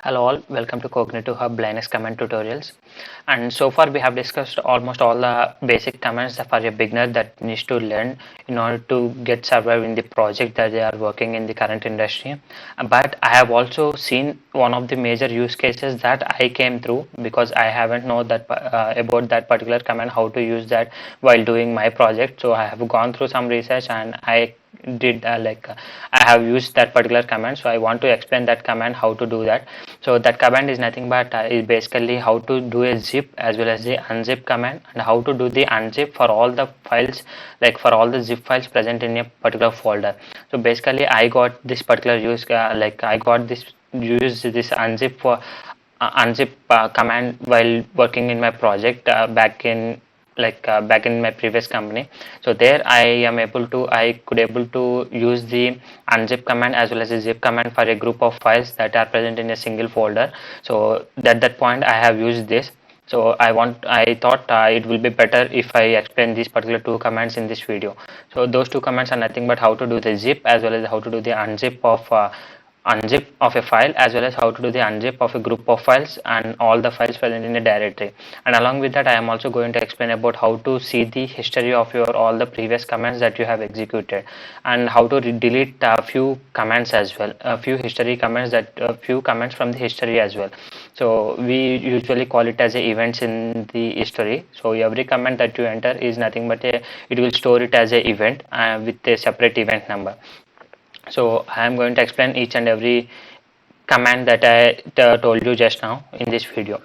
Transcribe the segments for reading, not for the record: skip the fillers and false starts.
Hello all, welcome to Cognitive Hub Linux command tutorials. And so far we have discussed almost all the basic commands for a beginner that needs to learn in order to get survive in the project that they are working in the current industry. But I have also seen one of the major use cases that I came through because I haven't know that about that particular command, how to use that while doing my project. So I have gone through some research and I did I have used that particular command, so I want to explain that command how to do that. So that command is nothing but is basically how to do a zip as well as the unzip command, and how to do the unzip for all the files, like for all the zip files present in a particular folder. So basically I got this particular I got this use this unzip for unzip command while working in my project back in my previous company. So there I could able to use the unzip command as well as the zip command for a group of files that are present in a single folder. So at that point I have used this. So I thought it will be better if I explain these particular two commands in this video. So those two commands are nothing but how to do the zip as well as how to do the unzip of a file, as well as how to do the unzip of a group of files and all the files present in a directory. And along with that I am also going to explain about how to see the history of your all the previous commands that you have executed, and how to delete a few commands as well, a few history commands, that a few commands from the history as well. So we usually call it as a events in the history. So every command that you enter is nothing but it will store it as a event with a separate event number. So I am going to explain each and every command that I told you just now in this video.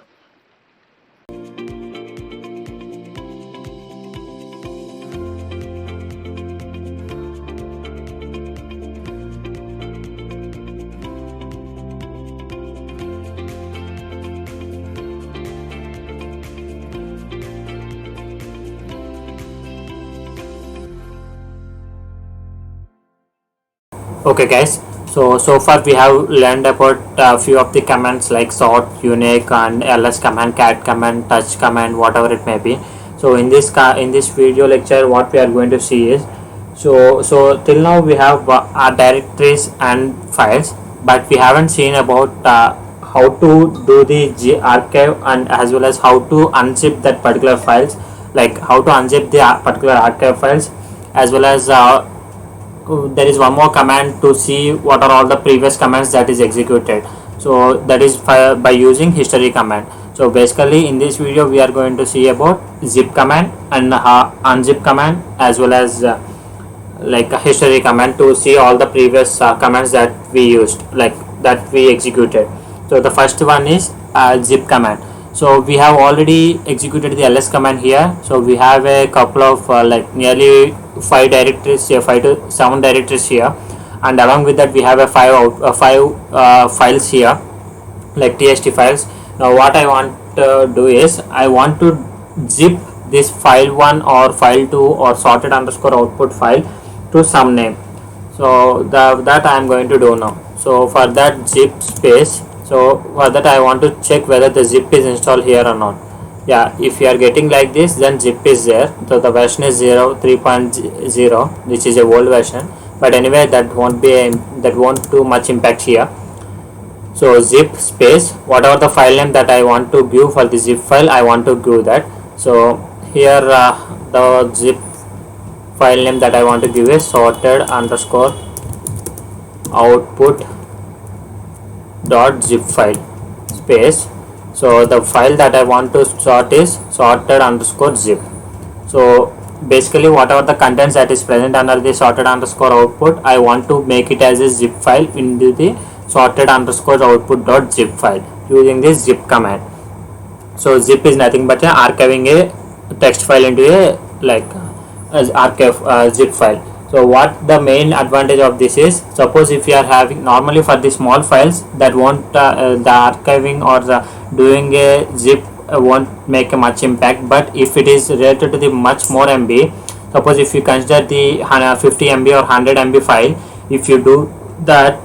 Okay guys, so far we have learned about a few of the commands like sort, unique, and ls command, cat command, touch command, whatever it may be. So in this video lecture, what we are going to see is, so till now we have our directories and files, but we haven't seen about how to do the archive, and as well as how to unzip that particular files, like how to unzip the particular archive files, as well as there is one more command to see what are all the previous commands that is executed. So that is by using history command. So basically in this video we are going to see about zip command and unzip command, as well as like a history command to see all the previous commands that we used, like that we executed. So the first one is zip command. So we have already executed the ls command here. So we have a couple of like nearly 5 directories here, 5 to 7 directories here, and along with that we have a five files here, like txt files. Now what I want to do is I want to zip this file1 or file2 or sorted underscore output file to some name. So that I am going to do now. So for that, zip space. So for that I want to check whether the zip is installed here or not. Yeah, if you are getting like this, then zip is there. So the version is 3.0, which is a old version, but anyway that won't do much impact here. So zip space, whatever the file name that I want to give for the zip file, I want to give that. So here the zip file name that I want to give is sorted underscore output dot zip file space. So the file that I want to sort is sorted underscore zip. So basically whatever the contents that is present under the sorted underscore output, I want to make it as a zip file into the sorted underscore output dot zip file using this zip command. So zip is nothing but archiving a text file into a archive zip file. So what the main advantage of this is, suppose if you are having, normally for the small files that won't the archiving or the doing a zip won't make a much impact, but if it is related to the much more MB, suppose if you consider the 50 MB or 100 MB file, if you do that,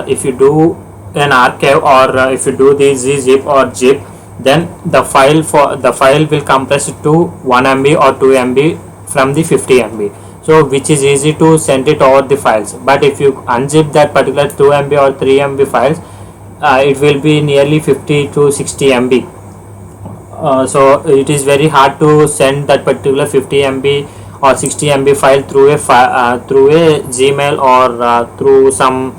if you do an archive or if you do the zip or zip, then the file will compress to 1 MB or 2 MB from the 50 MB. So which is easy to send it over the files. But if you unzip that particular 2 MB or 3 MB files, it will be nearly 50 to 60 MB. So it is very hard to send that particular 50 MB or 60 MB file through through a Gmail or through some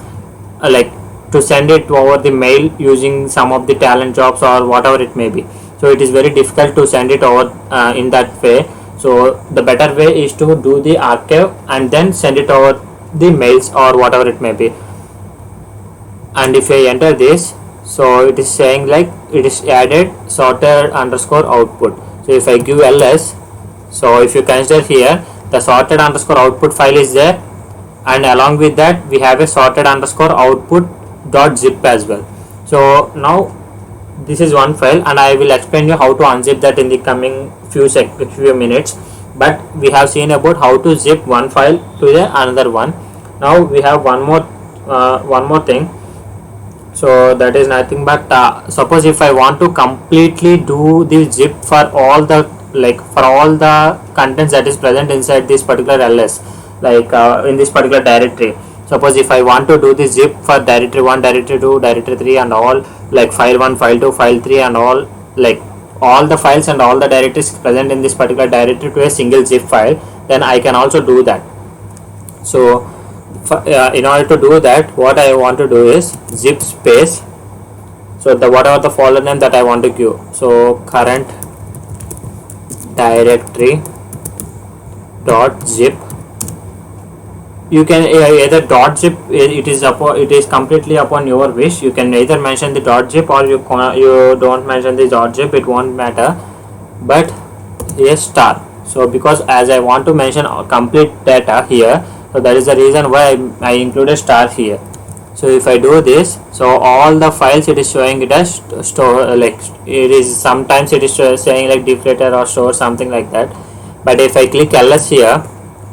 like to send it over the mail using some of the talent jobs or whatever it may be. So it is very difficult to send it over in that way. So the better way is to do the archive and then send it over the mails or whatever it may be. And if I enter this, so it is saying like it is added sorted underscore output. So if I give ls, so if you consider here, the sorted underscore output file is there, and along with that we have a sorted underscore output dot zip as well. So now this is one file, and I will explain you how to unzip that in the coming few minutes. But we have seen about how to zip one file to the another one. Now we have one more thing. So that is nothing but suppose if I want to completely do the zip for all the contents that is present inside this particular ls, in this particular directory. Suppose if I want to do the zip for directory 1, directory 2, directory 3 and all, like file 1, file 2, file 3 and all, like all the files and all the directories present in this particular directory to a single zip file, then I can also do that. So in order to do that, what I want to do is zip space, so the whatever the folder name that I want to give, so current directory dot zip. You can either dot zip, it is completely upon your wish. You can either mention the dot zip or you don't mention the dot zip, it won't matter. But a star, so because as I want to mention complete data here, so that is the reason why I included star here. So if I do this, so all the files it is showing it as store, like it is sometimes it is saying like deflated or store, something like that. But if I click ls here,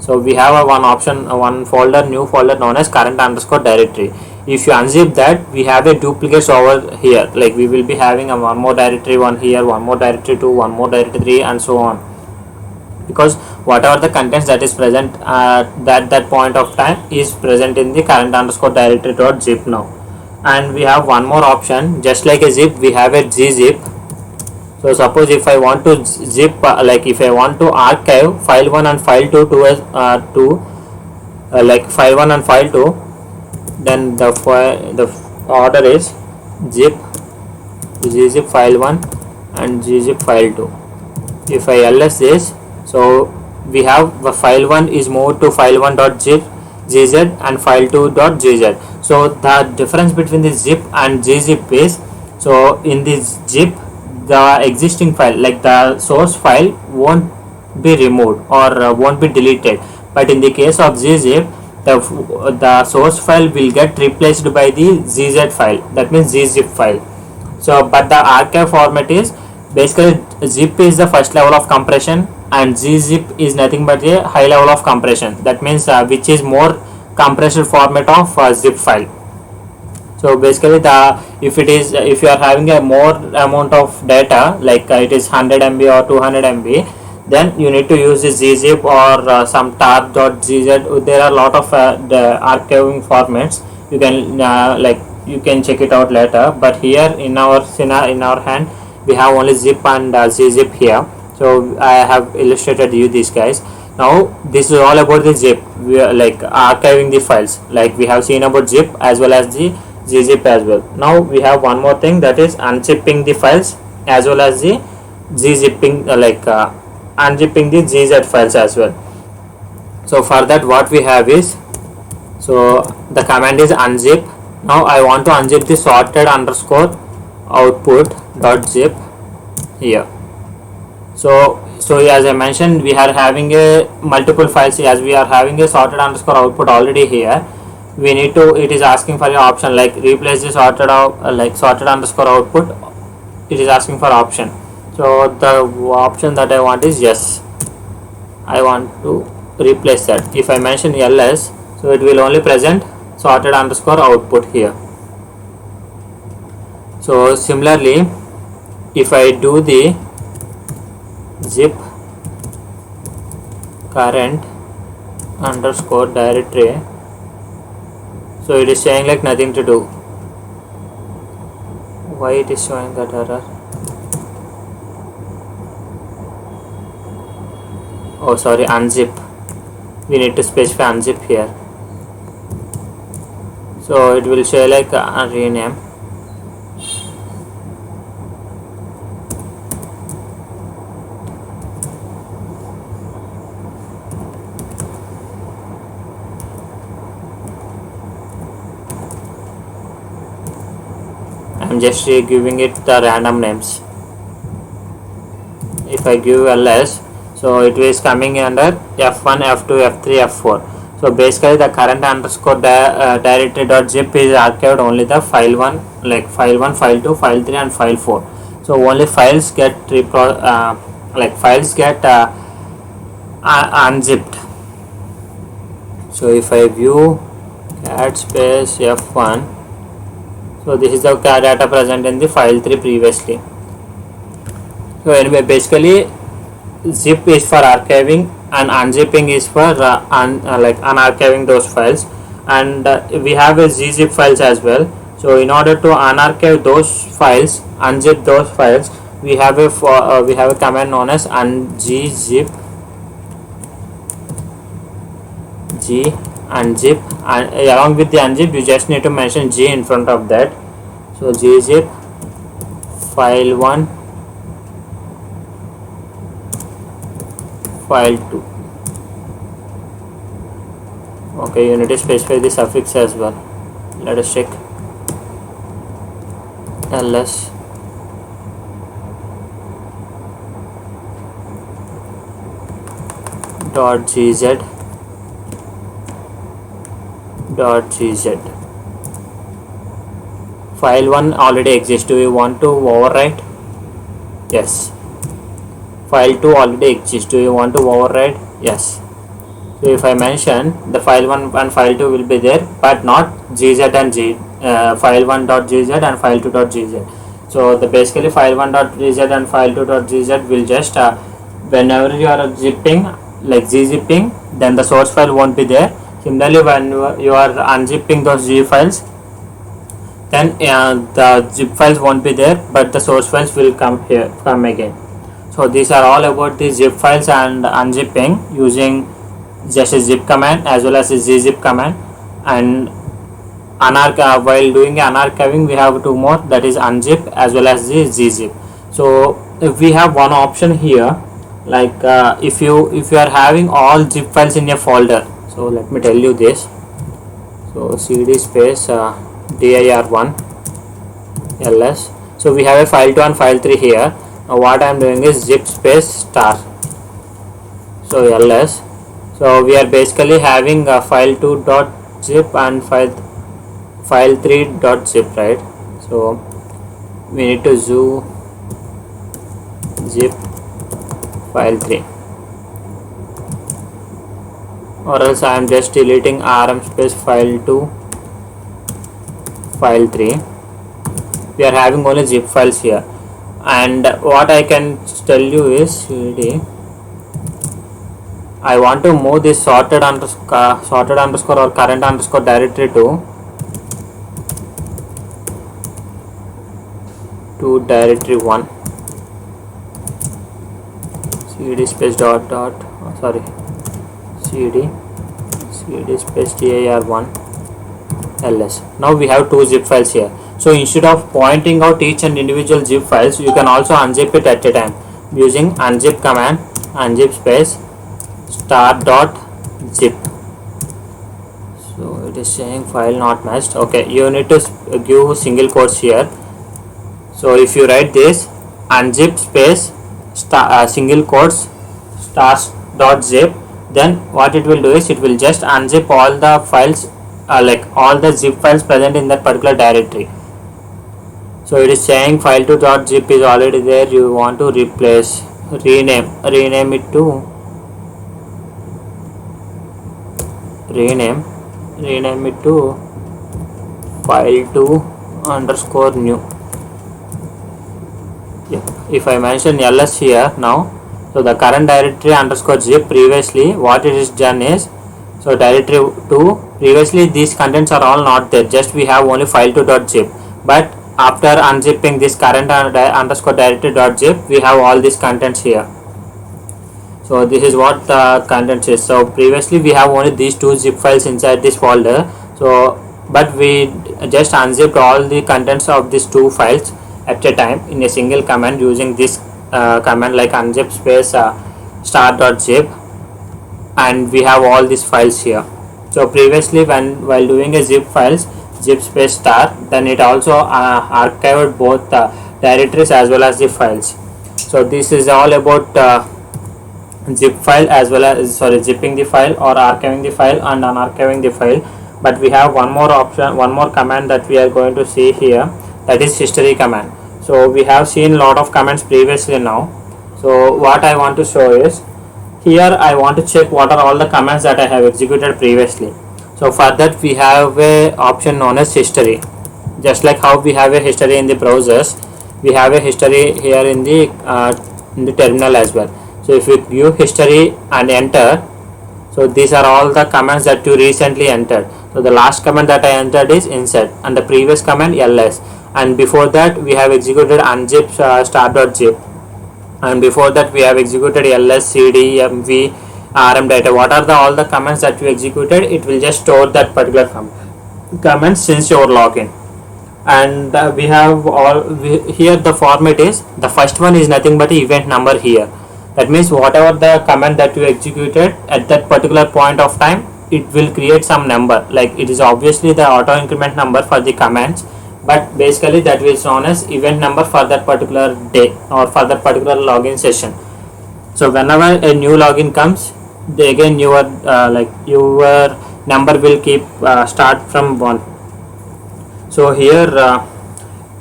so we have a one option, one folder, new folder known as current underscore directory. If you unzip that, we have a duplicate over here, like we will be having a one more directory 1 here, one more directory 2, one more directory 3 and so on, because whatever the contents that is present at that point of time is present in the current underscore directory dot zip now. And we have one more option, just like a zip we have a gzip. So suppose if I want to zip if I want to archive file 1 and file 2 to like file 1 and file 2, then the order is zip gzip file 1 and gzip file 2. If I ls this, so we have the file 1 is moved to file 1 dot zip gz and file 2 dot gz. So the difference between the zip and gzip is, so in this zip the existing file, like the source file, won't be removed or won't be deleted, but in the case of gzip, the source file will get replaced by the gz file, that means gzip file. So but the archive format is basically zip is the first level of compression and gzip is nothing but a high level of compression, that means which is more compressed format of zip file. So basically if you are having a more amount of data, like it is 100 MB or 200 MB, then you need to use the gzip or some tar.gz. There are a lot of the archiving formats. You can you can check it out later, but here in our hand we have only zip and gzip here. So I have illustrated you these guys. Now this is all about the zip. We are like archiving the files, like we have seen about zip as well as the gzip as well. Now we have one more thing, that is unzipping the files as well as the gzipping, unzipping the gz files as well. So for that what we have is, so the command is unzip. Now I want to unzip the sorted underscore output dot zip here. So as I mentioned, we are having a multiple files, as we are having a sorted underscore output already here. We need to, it is asking for an option like replace the sorted underscore output. It is asking for option. So the option that I want is yes, I want to replace that. If I mention ls, so it will only present sorted underscore output here. So similarly, if I do the zip current underscore directory, so it is saying like nothing to do. why it is showing that error? Oh sorry, unzip. We need to specify unzip here. So it will show like rename. I'm just giving it the random names. If I give ls, so it is coming under f1, f2, f3, f4. So basically the current underscore directory.zip is archived only the file 1, like file 1, file 2, file 3 and file 4. So only files get unzipped. So if I view cat space f1, so this is the data present in the file 3 previously. So anyway, basically zip is for archiving and unzipping is for unarchiving those files, and we have a gzip files as well. So in order to unarchive those files, unzip those files, we have a command known as gzip unzip, and along with the unzip you just need to mention g in front of that. So gzip file 1, file 2. Okay, you need to specify the suffix as well. Let us check. ls .gz file 1 already exists. Do you want to overwrite? Yes. File 2 already exists. Do you want to override? Yes. So if I mention, the file 1 and file 2 will be there, but not gz and file 1.gz and file 2.gz. So the basically file 1.gz and file 2.gz will just whenever you are zipping, like gzipping, then the source file won't be there. Similarly, when you are unzipping those z files, then the zip files won't be there, but the source files will come again. So these are all about the zip files and unzipping using just a zip command as well as a gzip command. And while doing unarchiving, we have two more, that is unzip as well as the gzip. So if we have one option here, like if you are having all zip files in a folder, so let me tell you this. So cd space dir1 ls. So we have a file 2 and file 3 here. Now what I am doing is zip space star, so ls. So we are basically having a file 2.zip and file 3.zip, right? So we need to zip file 3, or else I am just deleting rm space file 2 file 3. We are having only zip files here, and what I can tell you is cd, I want to move this sorted underscore or current underscore directory to directory 1. cd space cd space dir1 ls. Now we have two zip files here. So instead of pointing out each and individual zip files, you can also unzip it at a time using unzip command, unzip space star.zip. So it is saying file not matched. Okay, you need to give single quotes here. So if you write this unzip space single quotes stars.zip, then what it will do is it will just unzip all the files, like all the zip files present in that particular directory. So it is saying file2.zip is already there. You want to rename it to file2 underscore new. If I mention ls here now, so the current directory underscore zip, previously what it is done is, so directory 2, previously these contents are all not there, just we have only file2.zip, but after unzipping this current underscore directory.zip, we have all these contents here. So this is what the contents is. So previously we have only these two zip files inside this folder, so but we just unzipped all the contents of these two files at a time in a single command using this command like unzip space start.zip, and we have all these files here. So previously while doing a zip files zip space start, then it also archived both the directories as well as the files. So this is all about zip file as well as zipping the file or archiving the file and unarchiving the file. But we have one more option, one more command that we are going to see here, that is history command. So we have seen a lot of commands previously now. So what I want to show is, here I want to check what are all the commands that I have executed previously. So for that we have a option known as history. Just like how we have a history in the browsers, we have a history here in the terminal as well. So if you view history and enter, so these are all the commands that you recently entered. So the last command that I entered is insert, and the previous command ls, and before that we have executed unzip start.zip, and before that we have executed ls cd mv rm data. What are all the commands that you executed? It will just store that particular command since your login. And we have here the format is, the first one is nothing but event number here. That means whatever the command that you executed at that particular point of time, it will create some number. Like it is obviously the auto increment number for the commands, but basically that is known as event number for that particular day or for that particular login session. So whenever a new login comes, again your number will keep start from 1. So here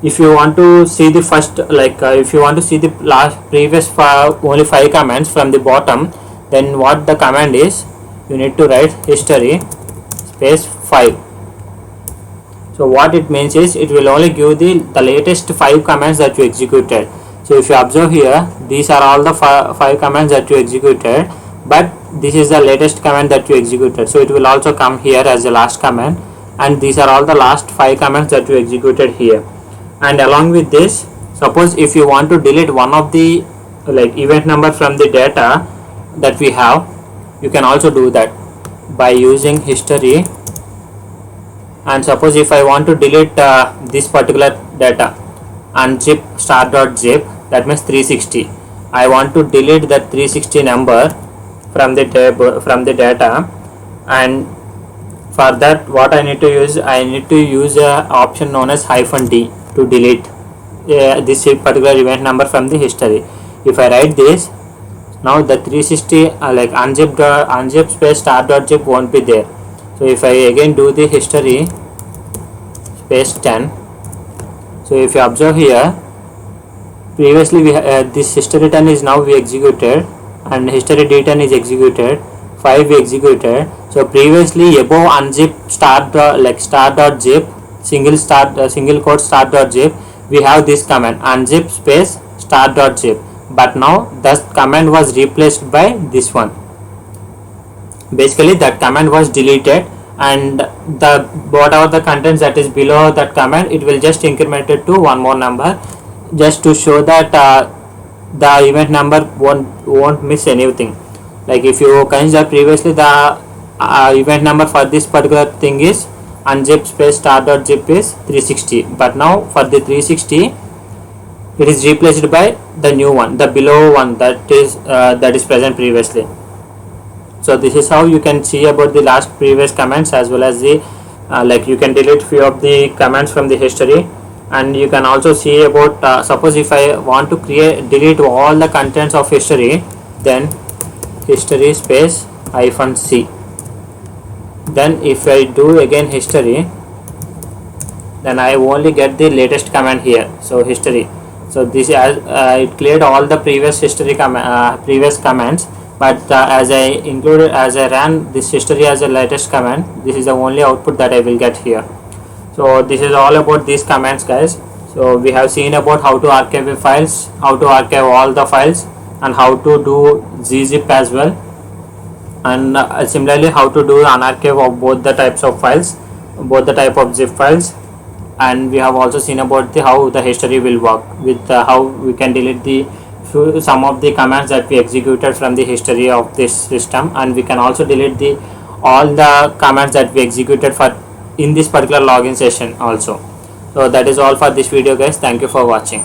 if you want to see the first, if you want to see the previous only 5 commands from the bottom, then what the command is, you need to write history space 5. So what it means is, it will only give the latest 5 commands that you executed. So if you observe here, these are all the 5 commands that you executed, but this is the latest command that you executed, so it will also come here as the last command, and these are all the last 5 commands that you executed here. And along with this, suppose if you want to delete one of the event number from the data that we have, you can also do that by using history. And suppose if I want to delete this particular data, unzip start.zip, that means 360, I want to delete that 360 number from the data, and for that what I need to use, I need to use a option known as -d to delete this particular event number from the history. If I write this, now the 360 unzip space start.zip won't be there. So if I again do the history space 10, so if you observe here, previously we this history 10 is now we executed, and history d10 is executed, 5 we executed. So previously above unzip start.zip single quote start.zip, we have this command unzip space start.zip, but now that command was replaced by this one. Basically that command was deleted, and the whatever the contents that is below that command, it will just increment it to one more number, just to show that the event number won't miss anything. Like if you consider previously the event number for this particular thing is unzip space start.zip is 360, but now for the 360 it is replaced by the new one, the below one that is present previously. So this is how you can see about the last previous commands, as well as the you can delete few of the commands from the history, and you can also see about suppose if I want to delete all the contents of history, then history space -c. Then if I do again history, then I only get the latest command here, so history. So this it cleared all the previous history previous commands, but as I ran this history as a latest command, this is the only output that I will get here. So this is all about these commands, guys. So we have seen about how to archive files, how to archive all the files, and how to do gzip as well, and similarly how to do unarchive of both the types of files, both the type of zip files, and we have also seen about the how the history will work with how we can delete the some of the commands that we executed from the history of this system, and we can also delete the all the commands that we executed for in this particular login session also. So that is all for this video guys. Thank you for watching.